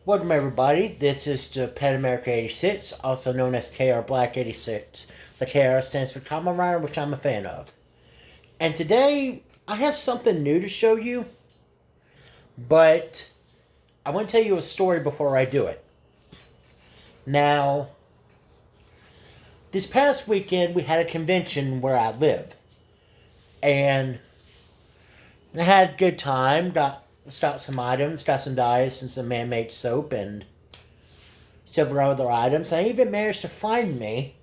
Welcome everybody, this is Japan America 86, also known as KR Black 86. The KR stands for Kamen Rider, which I'm a fan of. And today, I have something new to show you, but I want to tell you a story before I do it. Now, this past weekend we had a convention where I live, and I had a good time, got some items, got some dice and some man-made soap and several other items. I even managed to find me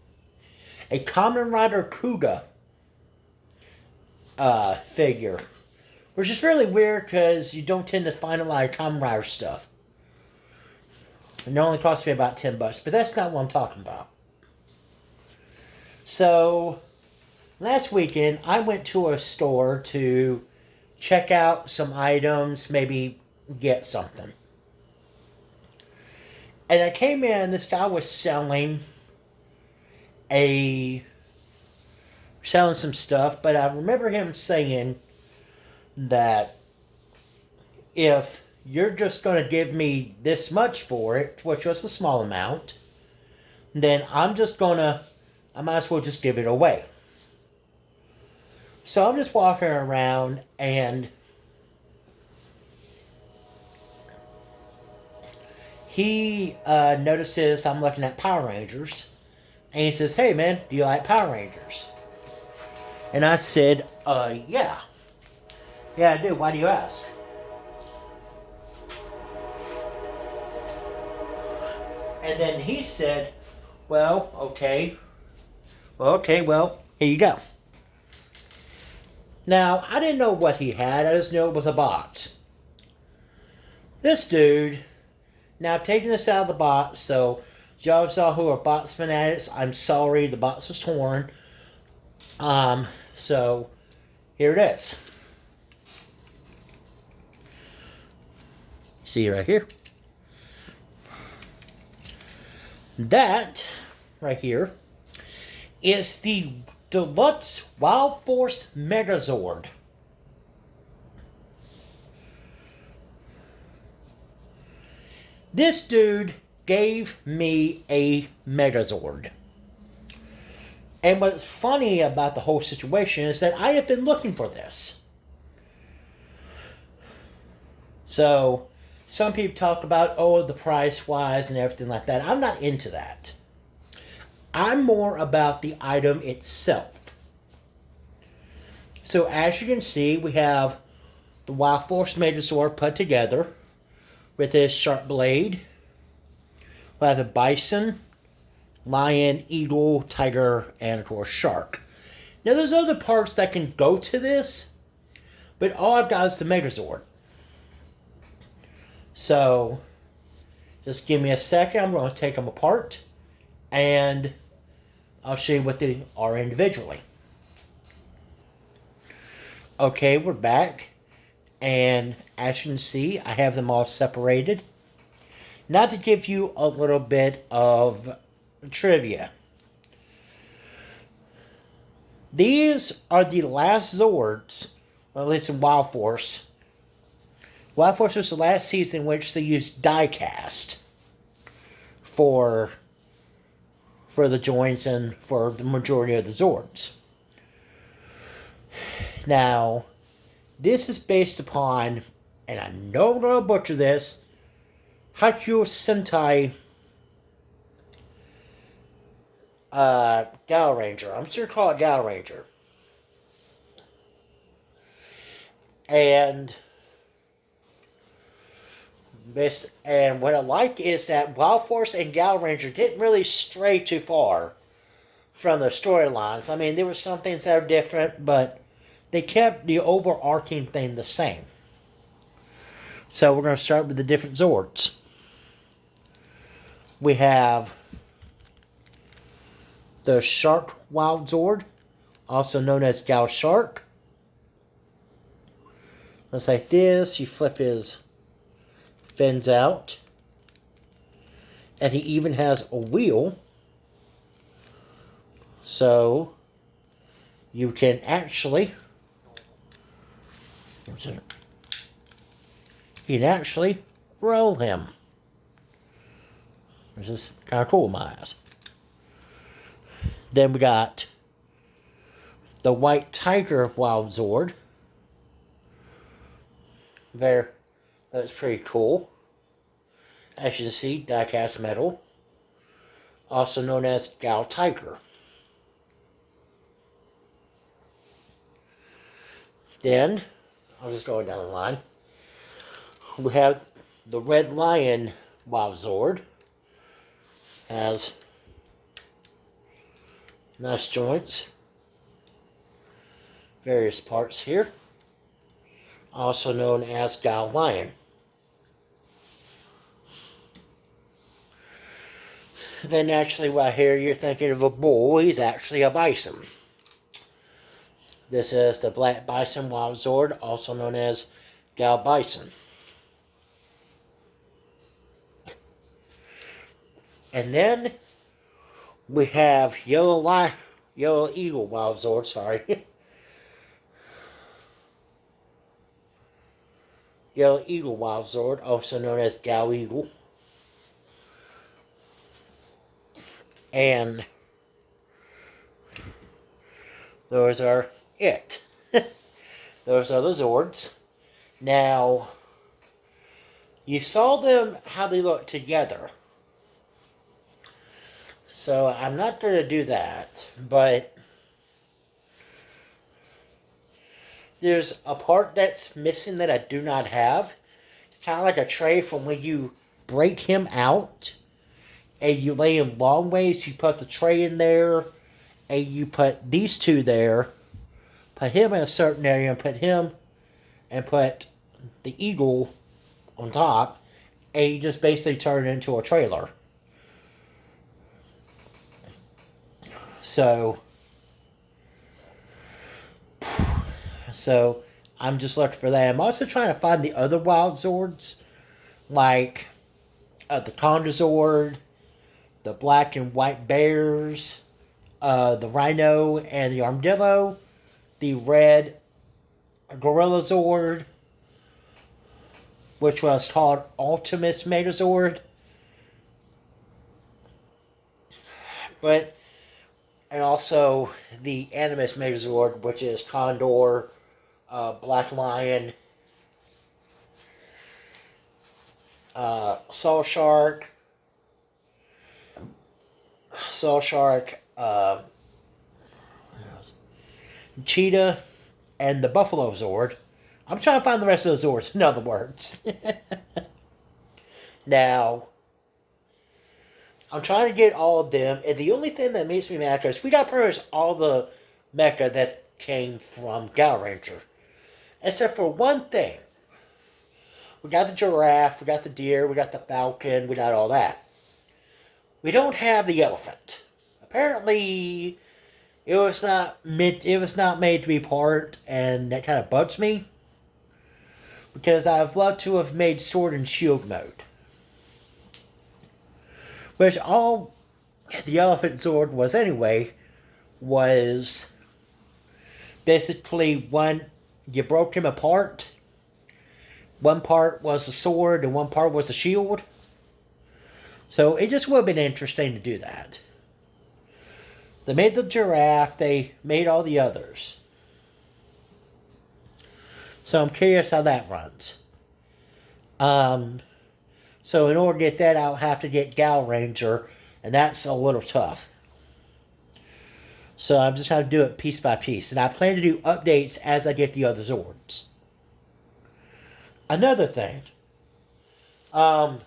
a Kamen Rider Kuga figure, which is really weird because you don't tend to find a lot of Kamen Rider stuff. And it only cost me about $10, but that's not what I'm talking about. So, last weekend I went to a store to check out some items, maybe get something. And I came in, this guy was selling some stuff, but I remember him saying that if you're just going to give me this much for it, which was a small amount, then I might as well just give it away. So I'm just walking around and he notices I'm looking at Power Rangers and he says, "Hey man, do you like Power Rangers?" And I said, yeah. Yeah, I do. Why do you ask? And then he said, well, okay, here you go. Now, I didn't know what he had. I just knew it was a box. This dude... Now, I've taken this out of the box, so y'all saw who are box fanatics. I'm sorry, the box was torn. So, here it is. See right here? That, right here, is the Deluxe Wildforce Megazord. This dude gave me a Megazord. And what's funny about the whole situation is that I have been looking for this. So, some people talk about, the price-wise and everything like that. I'm not into that. I'm more about the item itself. So as you can see, we have the Wildforce Megazord put together with his sharp blade. We have a bison, lion, eagle, tiger, and of course shark. Now there's other parts that can go to this, but all I've got is the Megazord. So just give me a second. I'm going to take them apart and I'll show you what they are individually. Okay, we're back. And as you can see, I have them all separated. Now to give you a little bit of trivia. These are the last Zords, well, at least in Wildforce. Wildforce was the last season in which they used die cast for the joints and for the majority of the Zords. Now, this is based upon, and I know I'm going to butcher this, Haikyuu Sentai Gal Ranger. I'm just going to call it Gal Ranger. And what I like is that Wildforce and Gal Ranger didn't really stray too far from the storylines. I mean, there were some things that are different, but they kept the overarching thing the same. So we're going to start with the different Zords. We have the Shark Wild Zord, also known as Gal Shark. Looks like this. You flip his fins out. And he even has a wheel. So you can actually roll him. which is kind of cool in my eyes. Then we got the White Tiger Wildzord. There, that's pretty cool. As you can see, die-cast metal, also known as Gal Tiger. Then, I'll just go down the line. We have the Red Lion Wildzord. Has nice joints, various parts here, also known as Gal Lion. Then naturally, right here, you're thinking of a bull. He's actually a bison. This is the Black Bison Wildzord, also known as Gal Bison. And then we have Yellow Eagle Wildzord, sorry. Yellow Eagle Wildzord, also known as Gal Eagle. And those are it. Those are the Zords. Now, you saw them, how they look together. So, I'm not going to do that, but there's a part that's missing that I do not have. It's kind of like a tray from when you break him out and you lay him long ways. You put the tray in there and you put these two there. Put him in a certain area and put the eagle on top, and you just basically turn it into a trailer. So I'm just looking for that. I'm also trying to find the other Wildzords, like the Condazord, the black and white bears, the rhino and the armadillo, the red gorilla Zord, which was called Ultimus Megazord. And also the Animus Megazord, which is Condor, Black Lion, Saw Shark, Cheetah, and the Buffalo Zord. I'm trying to find the rest of the Zords, in other words. Now, I'm trying to get all of them, and the only thing that makes me mad is we got pretty much all the mecha that came from Gal Ranger. Except for one thing. We got the giraffe, we got the deer, we got the falcon, we got all that. We don't have the elephant. Apparently, it was not made to be part, and that kind of bugs me. Because I've loved to have made Sword and Shield mode. Which all the Elephant Zord was anyway, was basically one, you broke him apart. One part was the sword and one part was the shield. So it just would have been interesting to do that. They made the giraffe, they made all the others. So I'm curious how that runs. So in order to get that, I'll have to get Gal Ranger, and that's a little tough. So I'm just going to do it piece by piece. And I plan to do updates as I get the other Zords. Another thing. My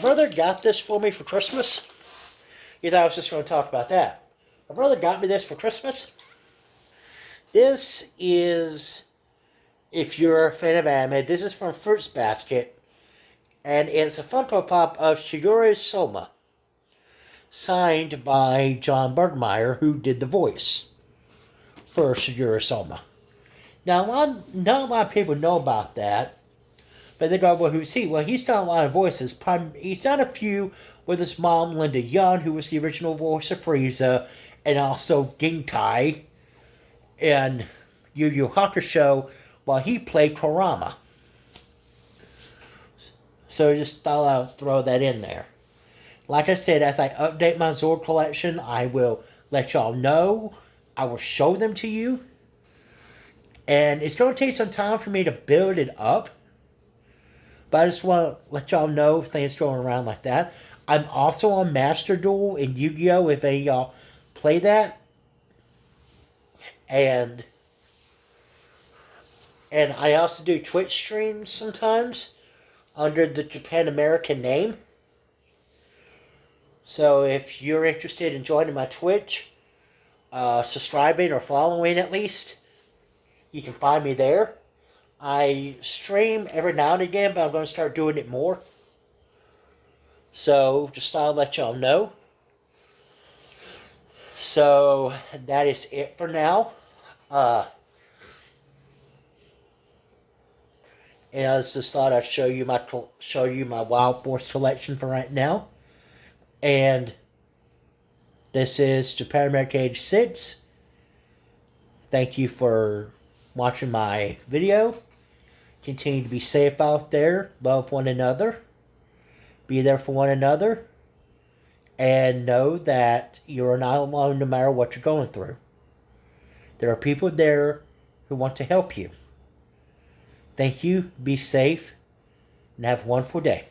brother got this for me for Christmas. You thought I was just going to talk about that. My brother got me this for Christmas. This is, if you're a fan of anime, this is from Fruits Basket. And it's a Funko Pop of Shigeru Soma. Signed by John Bergmeyer, who did the voice for Shigeru Soma. Now, not a lot of people know about that. But they go, well, who's he? Well, he's done a lot of voices. He's done a few with his mom, Linda Young, who was the original voice of Frieza, and also Genkai in Yu Yu Hakusho, while he played Kurama. So just thought I'd throw that in there. Like I said, as I update my Zord collection, I will let y'all know. I will show them to you. And it's going to take some time for me to build it up. But I just want to let y'all know things going around like that. I'm also on Master Duel in Yu-Gi-Oh! If any of y'all play that. And I also do Twitch streams sometimes under the Japan American name. So if you're interested in joining my Twitch, subscribing or following at least, you can find me there. I stream every now and again, but I'm going to start doing it more. So just thought I'd let y'all know. So that is it for now. And I just thought I'd show you my Wildforce collection for right now. And this is Japan American 86. Thank you for watching my video. Continue to be safe out there. Love one another. Be there for one another. And know that you're not alone no matter what you're going through. There are people there who want to help you. Thank you. Be safe. And have a wonderful day.